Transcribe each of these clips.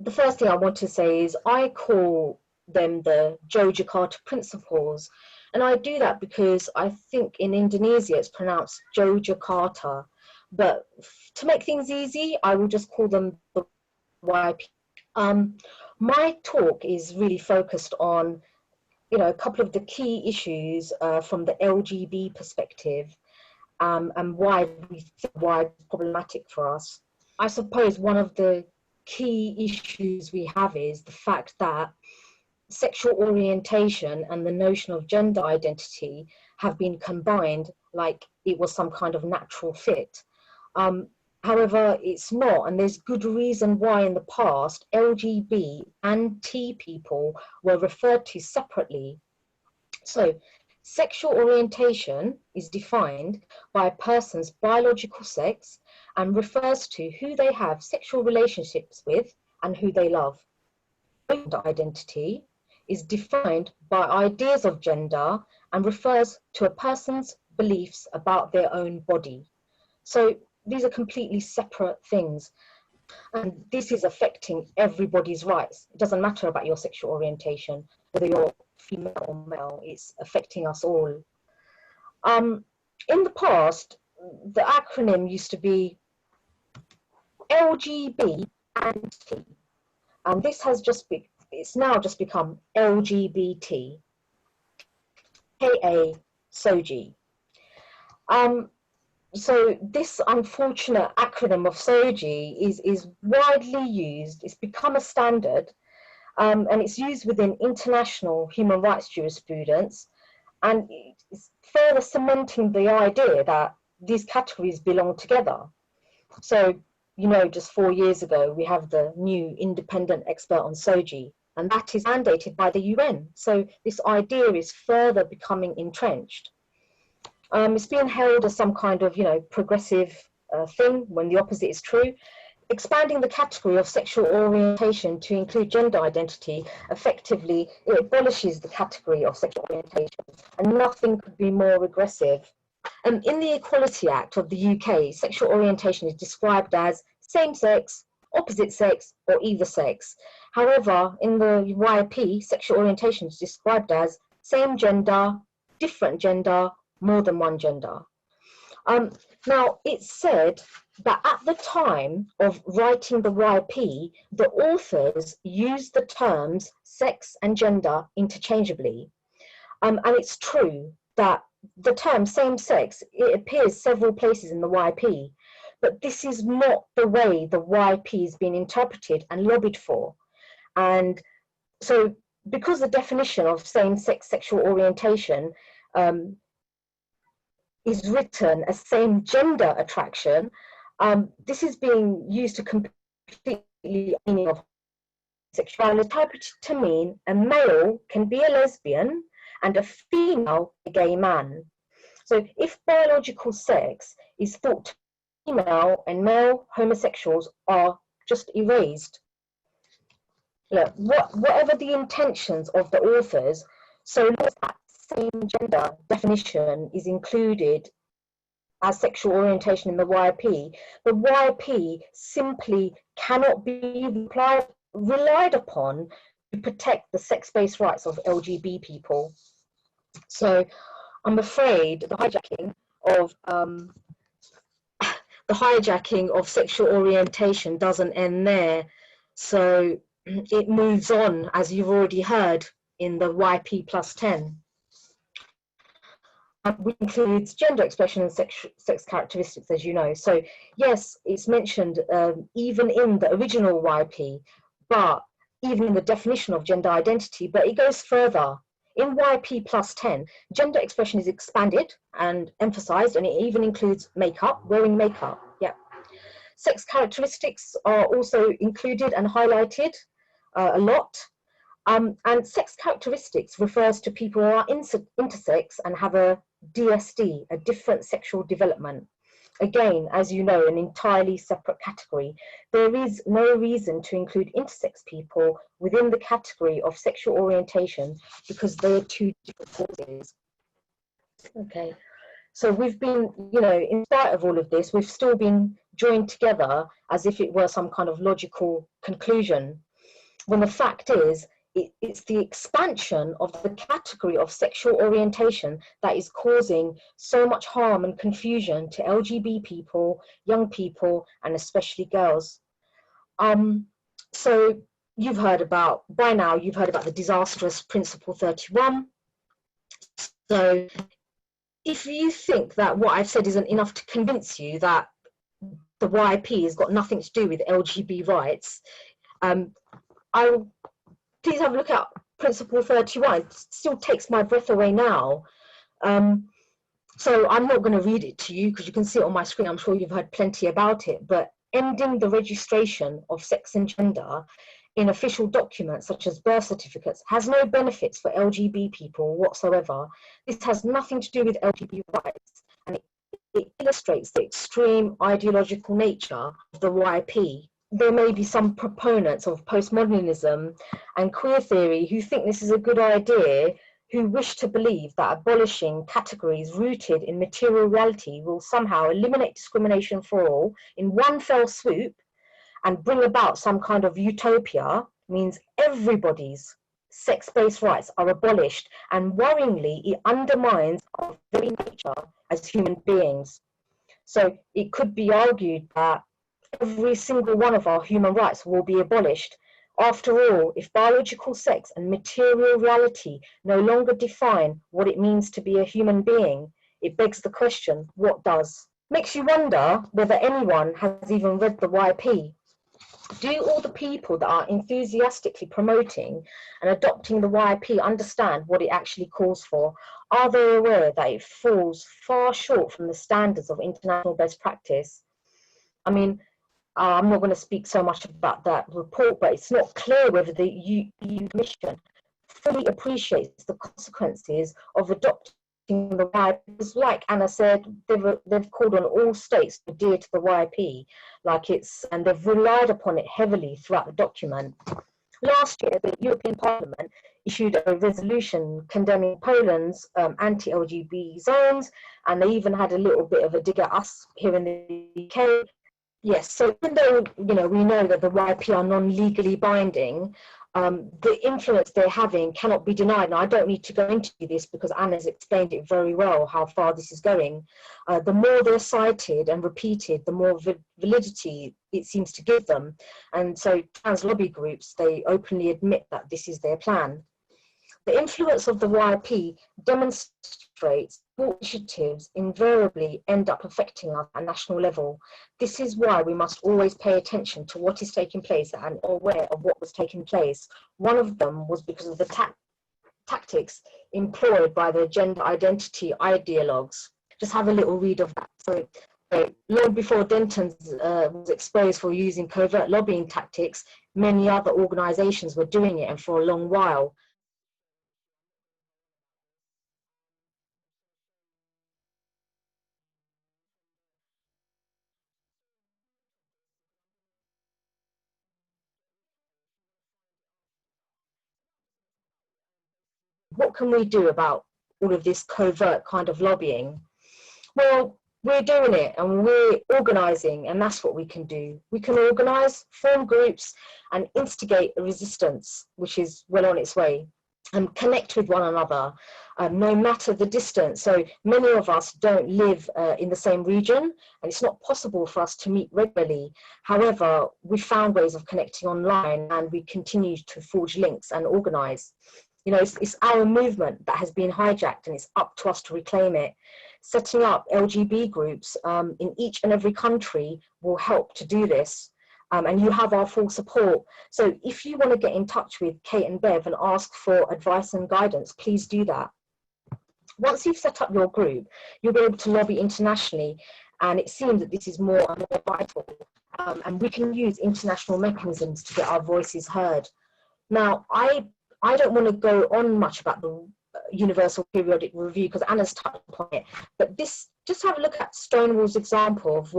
the first thing I want to say is I call them the Yogyakarta Principles. And I do that because I think in Indonesia it's pronounced Yogyakarta. But to make things easy, I will just call them the YP. My talk is really focused on, a couple of the key issues from the LGB perspective, and why it's problematic for us. I suppose one of the key issues we have is the fact that sexual orientation and the notion of gender identity have been combined like it was some kind of natural fit. However, it's not, and there's good reason why in the past LGB and T people were referred to separately. So, sexual orientation is defined by a person's biological sex and refers to who they have sexual relationships with and who they love. Gender identity is defined by ideas of gender and refers to a person's beliefs about their own body. So these are completely separate things. And this is affecting everybody's rights. It doesn't matter about your sexual orientation, whether you're female or male, it's affecting us all. In the past, the acronym used to be LGB and T, and this has it's now just become LGBT, KA SOGI. So this unfortunate acronym of SOGI is widely used. It's become a standard, and it's used within international human rights jurisprudence, and it's further cementing the idea that these categories belong together. So, just 4 years ago, we have the new independent expert on SOGI, and that is mandated by the UN. So this idea is further becoming entrenched. It's being held as some kind of, progressive thing when the opposite is true. Expanding the category of sexual orientation to include gender identity, effectively, it abolishes the category of sexual orientation, and nothing could be more regressive. In the Equality Act of the UK, sexual orientation is described as same sex, opposite sex, or either sex. However, in the YP, sexual orientation is described as same gender, different gender, more than one gender. Now, it's said that at the time of writing the YP, the authors used the terms sex and gender interchangeably. And it's true that the term same sex, it appears several places in the YP, but this is not the way the YP has been interpreted and lobbied for. And so because the definition of same-sex sexual orientation is written as same gender attraction, this is being used to completely meaning of sexuality, interpreted to mean a male can be a lesbian and a female a gay man. So if biological sex is thought to be female and male homosexuals are just erased. Look, whatever the intentions of the authors, so long as that same gender definition is included as sexual orientation in the YP simply cannot be relied upon to protect the sex-based rights of LGB people. So I'm afraid the hijacking of sexual orientation doesn't end there. So it moves on, as you've already heard, in the YP plus 10. Which includes gender expression and sex characteristics, as you know. So yes, it's mentioned even in the original YP, but even in the definition of gender identity, but it goes further. In YP plus 10, gender expression is expanded and emphasized, and it even includes makeup, wearing makeup, yeah. Sex characteristics are also included and highlighted a lot. And sex characteristics refers to people who are intersex and have a DSD, a different sexual development. Again, as you know, an entirely separate category. There is no reason to include intersex people within the category of sexual orientation because they are two different causes. Okay, so we've been, in spite of all of this, we've still been joined together as if it were some kind of logical conclusion. when the fact is, it's the expansion of the category of sexual orientation that is causing so much harm and confusion to LGB people, young people, and especially girls. So you've heard about, by now, you've heard about the disastrous Principle 31. So if you think that what I've said isn't enough to convince you that the YP has got nothing to do with LGB rights, please have a look at Principle 31. It still takes my breath away now. So I'm not going to read it to you because you can see it on my screen. I'm sure you've heard plenty about it, but ending the registration of sex and gender in official documents such as birth certificates has no benefits for LGB people whatsoever. This has nothing to do with LGBT rights, and it illustrates the extreme ideological nature of the YP. There may be some proponents of postmodernism and queer theory who think this is a good idea, who wish to believe that abolishing categories rooted in material reality will somehow eliminate discrimination for all in one fell swoop and bring about some kind of utopia, means everybody's sex-based rights are abolished, and worryingly, it undermines our very nature as human beings. So it could be argued that every single one of our human rights will be abolished. After all, if biological sex and material reality no longer define what it means to be a human being, it begs the question, what does? Makes you wonder whether anyone has even read the YP. Do all the people that are enthusiastically promoting and adopting the YP understand what it actually calls for? Are they aware that it falls far short from the standards of international best practice? I mean, I'm not going to speak so much about that report, but it's not clear whether the EU Commission fully appreciates the consequences of adopting the YP. Because like Anna said, they've called on all states to adhere to the YP, and they've relied upon it heavily throughout the document. Last year, the European Parliament issued a resolution condemning Poland's anti-LGBT zones, and they even had a little bit of a dig at us here in the UK. Yes, so even though we know that the YP are non-legally binding, the influence they're having cannot be denied. Now, I don't need to go into this because Anna's explained it very well how far this is going. The more they're cited and repeated, the more validity it seems to give them. And so trans lobby groups, they openly admit that this is their plan. The influence of the YP demonstrates all initiatives invariably end up affecting us at a national level. This is why we must always pay attention to what is taking place and aware of what was taking place. One of them was because of the tactics employed by the gender identity ideologues. Just have a little read of that. So long before Denton's was exposed for using covert lobbying tactics, many other organisations were doing it, and for a long while. What can we do about all of this covert kind of lobbying? Well, we're doing it and we're organising, and that's what we can do. We can organise, form groups and instigate a resistance, which is well on its way, and connect with one another, no matter the distance. So many of us don't live in the same region, and it's not possible for us to meet regularly. However, we found ways of connecting online, and we continue to forge links and organise. It's our movement that has been hijacked, and it's up to us to reclaim it. Setting up LGB groups in each and every country will help to do this. And you have our full support. So if you want to get in touch with Kate and Bev and ask for advice and guidance, please do that. Once you've set up your group, you'll be able to lobby internationally, and it seems that this is more and more vital. And we can use international mechanisms to get our voices heard. Now, I don't want to go on much about the Universal Periodic Review because Anna's touched upon it, but just have a look at Stonewall's example of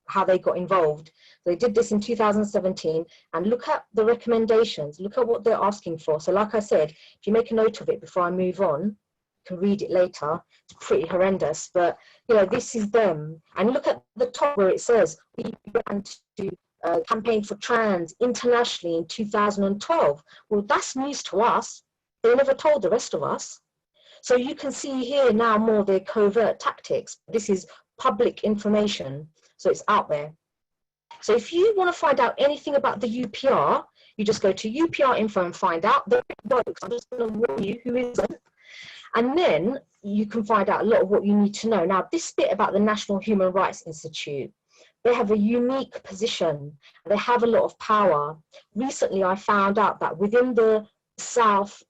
how they got involved. They did this in 2017, and look at the recommendations, look at what they're asking for. So like I said, if you make a note of it before I move on, you can read it later. It's pretty horrendous, but this is them. And look at the top where it says, we want to campaign for trans internationally in 2012. Well, that's news to us. They never told the rest of us. So you can see here now more their covert tactics. This is public information, so it's out there. So if you want to find out anything about the UPR, you just go to UPR info and find out. They're blokes. I'm just going to warn you who isn't. And then you can find out a lot of what you need to know. Now, this bit about the National Human Rights Institute, they have a unique position. They have a lot of power. Recently, I found out that within the South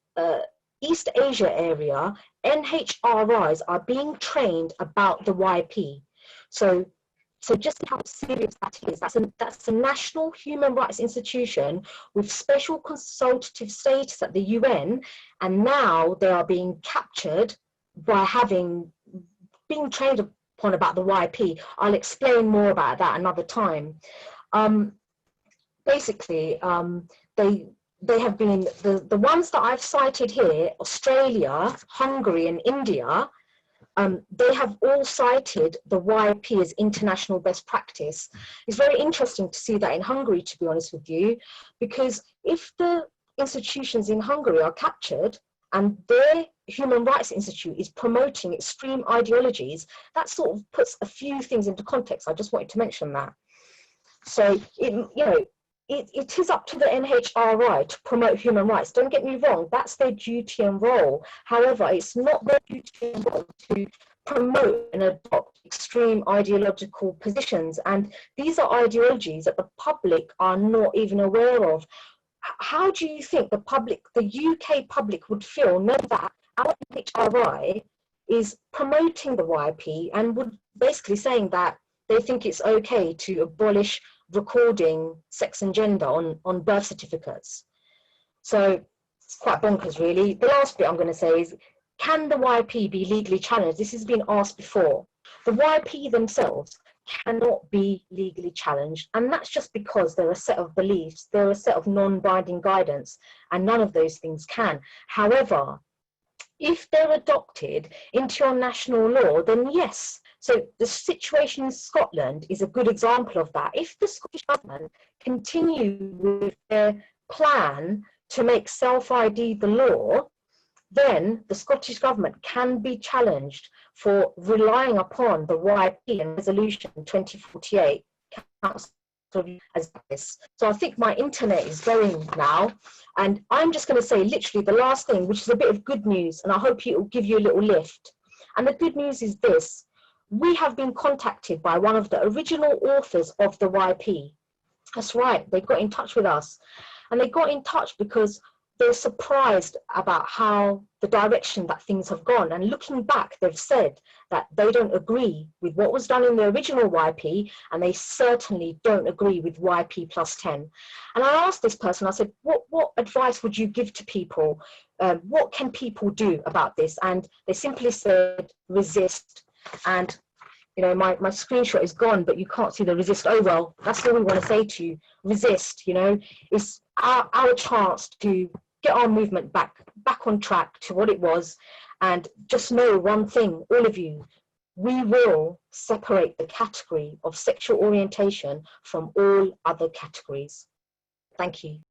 East Asia area, NHRIs are being trained about the YP. So just how serious that is. That's a national human rights institution with special consultative status at the UN, and now they are being captured by being trained upon about the YP. I'll explain more about that another time. Basically, they have been, the ones that I've cited here, Australia, Hungary, and India, they have all cited the YP as international best practice. It's very interesting to see that in Hungary, to be honest with you, because if the institutions in Hungary are captured and their Human Rights Institute is promoting extreme ideologies, that sort of puts a few things into context. I just wanted to mention that. So, it is up to the NHRI to promote human rights. Don't get me wrong, that's their duty and role. However, it's not their duty and role to promote and adopt extreme ideological positions. And these are ideologies that the public are not even aware of. How do you think the UK public would feel knowing that our NHRI is promoting the YP and would basically saying that they think it's okay to abolish recording sex and gender on birth certificates? So it's quite bonkers, really. The last bit I'm going to say is, can the YP be legally challenged? This has been asked before. The YP themselves cannot be legally challenged, and that's just because they're a set of beliefs, they're a set of non-binding guidance, and none of those things can. However, if they're adopted into your national law, then yes. So the situation in Scotland is a good example of that. If the Scottish government continue with their plan to make self-ID the law, then the Scottish government can be challenged for relying upon the YP and Resolution 2048 Council as this. So I think my internet is going now, and I'm just going to say literally the last thing, which is a bit of good news, and I hope it will give you a little lift. And the good news is this: we have been contacted by one of the original authors of the YP. That's right, they got in touch with us, and they got in touch because they're surprised about how the direction that things have gone. And looking back, they've said that they don't agree with what was done in the original YP, and they certainly don't agree with YP plus 10. And I asked this person, I said, what advice would you give to people? What can people do about this? And they simply said, resist. And my screenshot is gone, but you can't see the resist. Oh, well, that's all we want to say to you. Resist, it's our chance to get our movement back on track to what it was. And just know one thing, all of you, we will separate the category of sexual orientation from all other categories. Thank you.